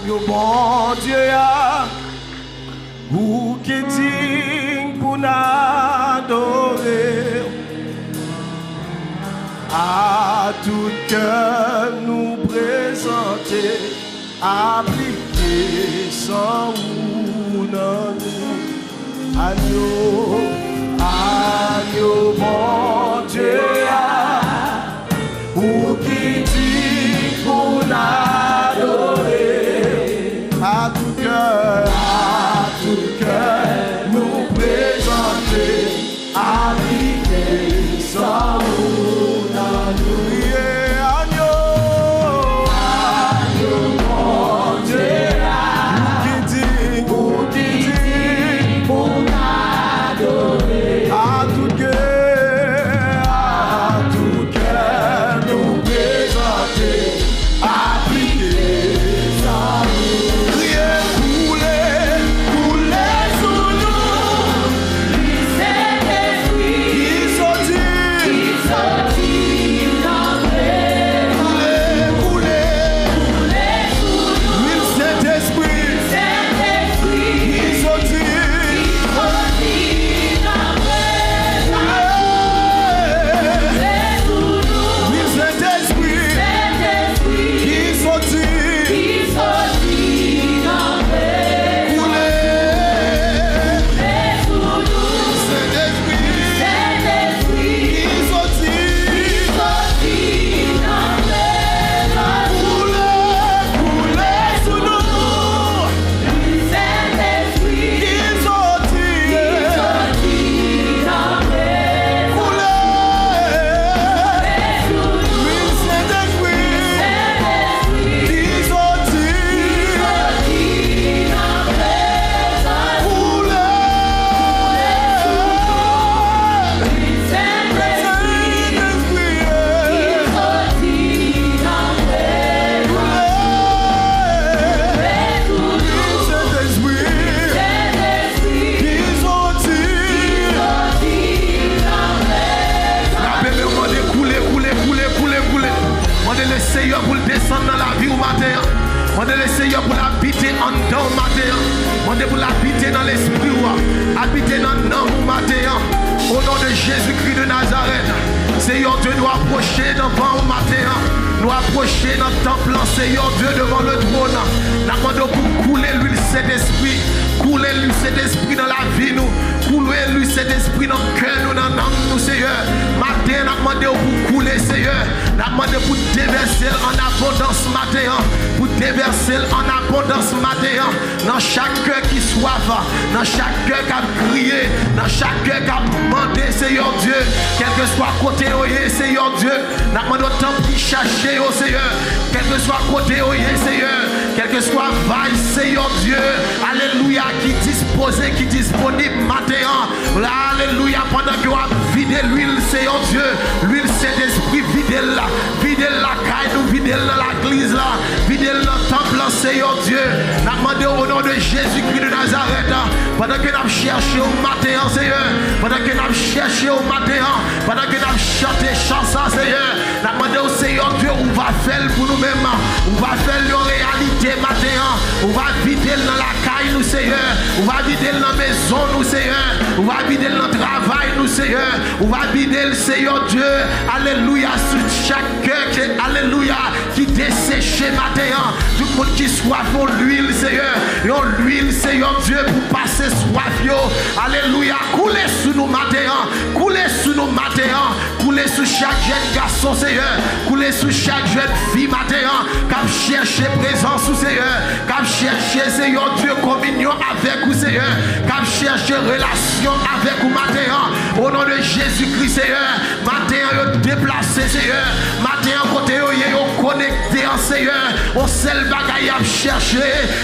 Agneau bon Dieu, ou qui digne pour n'adorer. À tout cœur nous présenter, appliquer sans ou non nous. Agneau, agneau bon Dieu, ou qui dit pour n'adorer. À tout cœur nous présenter, appliquer sans ou non nous.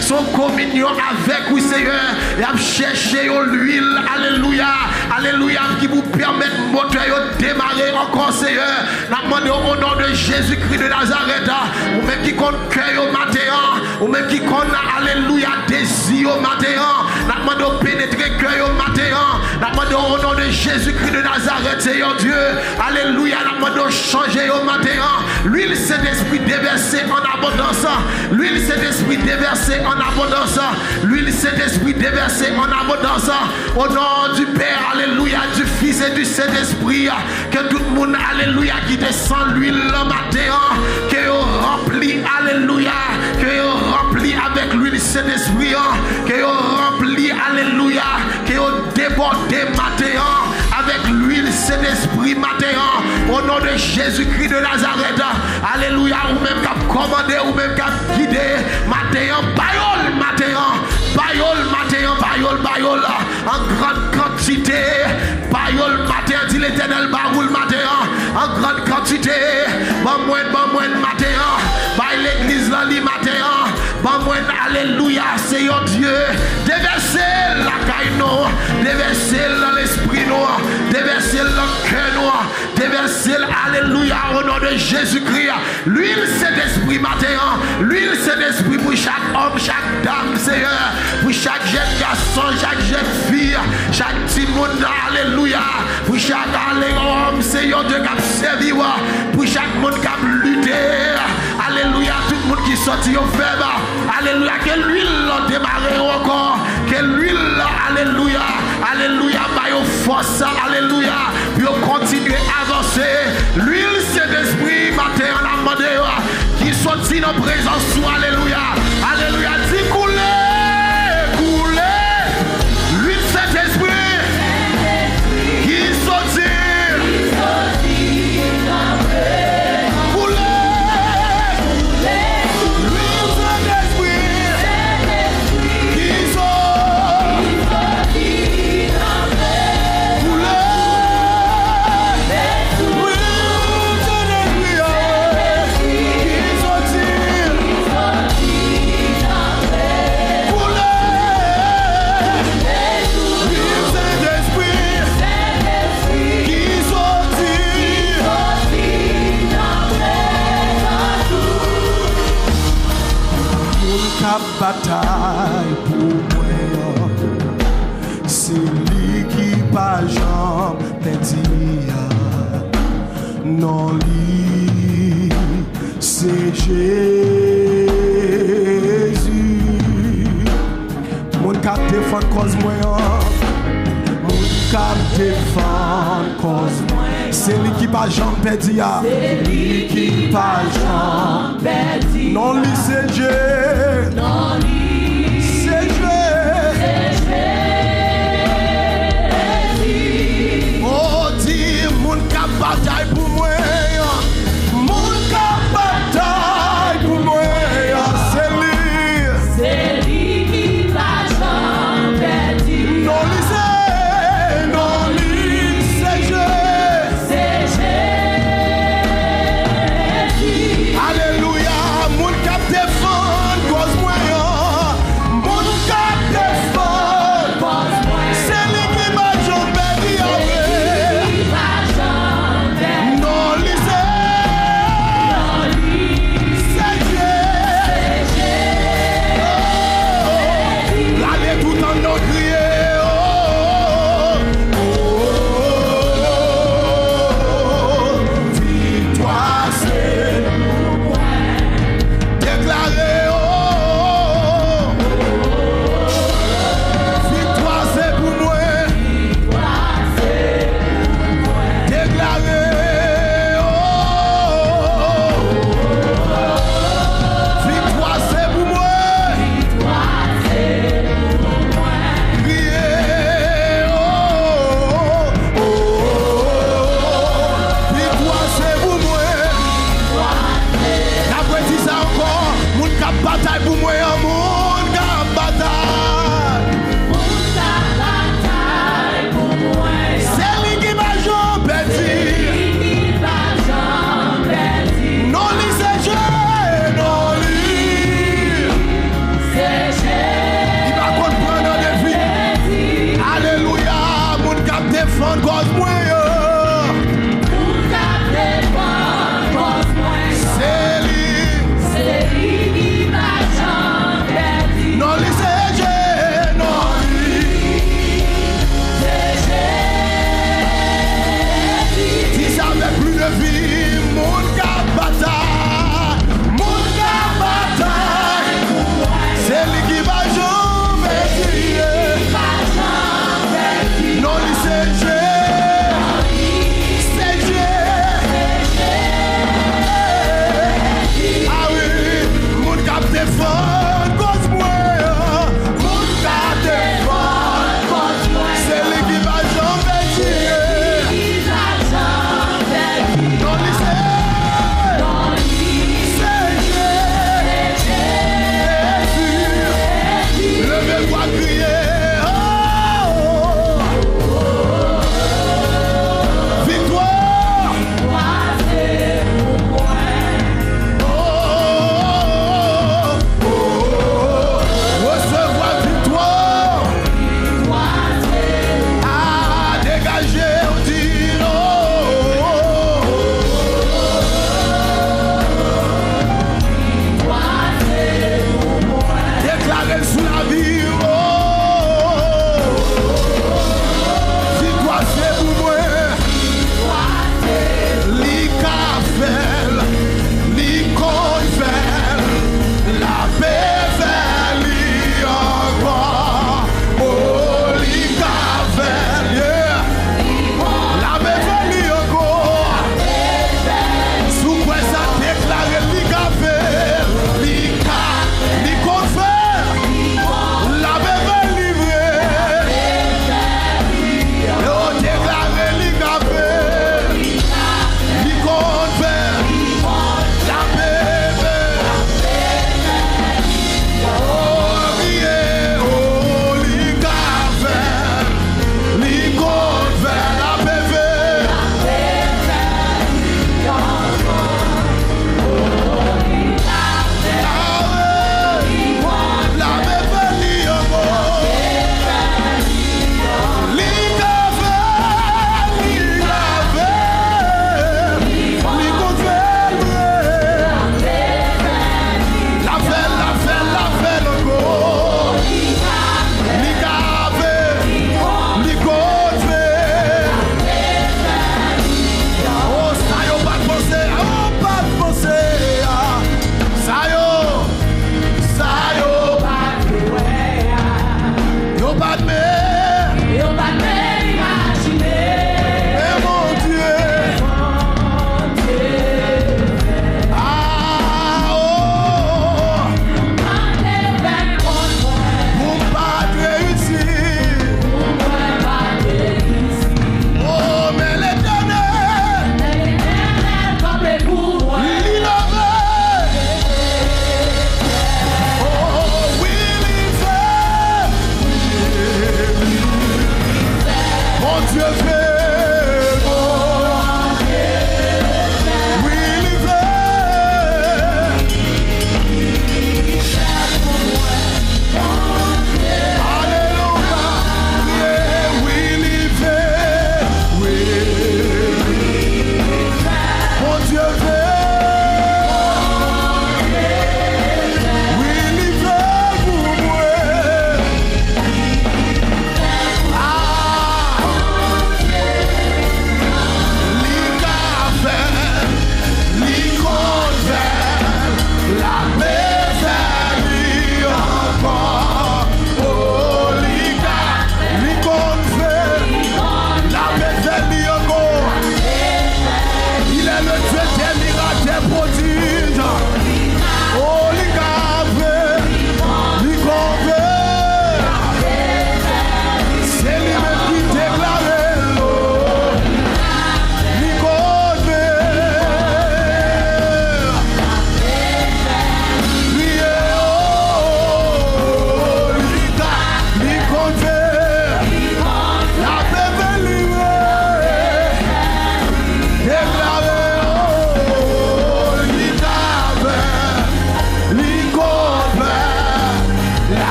Son communion avec vous, Seigneur. Et à chercher l'huile, alléluia, alléluia, qui vous permet de démarrer encore, Seigneur. Nous demandons au nom de Jésus-Christ de Nazareth, ou même qui compte cœur au matin, ou même qui compte, alléluia, désir au matin. Nous demandons pénétrer cœur au matin. Nous demandons au nom de Jésus-Christ de Nazareth, Seigneur Dieu, alléluia, nous demandons changer au matin. L'huile Saint-Esprit déversée en abondance. L'huile Saint-Esprit déversée en abondance. L'huile Saint-Esprit déversée en abondance. Au nom du Père, alléluia, du Fils et du Saint-Esprit. Que tout le monde, alléluia, qui descend l'huile le matin. Que rempli, alléluia. Que rempli avec l'huile Saint-Esprit. Que rempli, alléluia. Que débordé matin. Avec l'huile Saint-Esprit matin. Au nom de Jésus-Christ de Nazareth. Alléluia. Ou même qu'à commander, ou même qu'à guider. Matin, bayol matin. Bayol matin, bayol. En grande quantité. Bayol matin, dit l'Éternel, baroul matin. En grande quantité. Bon moins matin. By l'église là, li matin. Bon moins, alléluia. C'est yon Dieu. Déversez la caille nous. Déversez dans l'esprit nous. Déversez dans le cœur nous. Déversez, alléluia, au nom de Jésus-Christ. L'huile Saint-Esprit matin. L'huile Saint-Esprit pour chaque homme, chaque dame, Seigneur. Pour chaque jeune garçon, chaque jeune fille, chaque petit monde, alléluia. Pour chaque homme, Seigneur Dieu qui a servi. Pour chaque monde qui a lutté. Alléluia, tout le monde qui sortit au faible. Alléluia, que l'huile l'a démarré encore. Que l'huile, alléluia, alléluia, by your force, alléluia. Puis on continue à avancer. L'huile Saint-Esprit, matin, on a demandé qui sortit dans présence, alléluia. Alléluia, dis couler. L'huile Saint-Esprit, qui sortit. Bataille pour moi, c'est lui qui pas jamais perdu. Non, lui, c'est Jésus. Mon cap défend cause moi, mon cap défend cause moi. C'est lui qui pas jamais perdu. C'est lui qui pas jamais perdu. Non, lui, c'est Dieu. Non, lui, c'est Dieu. Oh, dis, mon cap bataille pour moi. Mon cap bataille pour moi. C'est lui. C'est lui qui va jamais perdu. Non, lui, c'est. Non, lui, c'est Dieu. Alléluia, mon cap défend cause moi. Mon cap défend cause moi. C'est lui qui m'a jamais dit avec. Non, lui c'est Dieu. Allez tout en nous crier. Victoire c'est déclaré, victoire c'est pour moi. Déclaré, victoire c'est pour moi. Crier, victoire c'est pour moi. Après dit ça encore, mon cap bataille pour moi, mon cap bataille. C'est lui qui m'a jamais perdu. Non, lui c'est Dieu. Non, lui. Il va comprendre des vies. Alléluia, mon cap défend cause moi.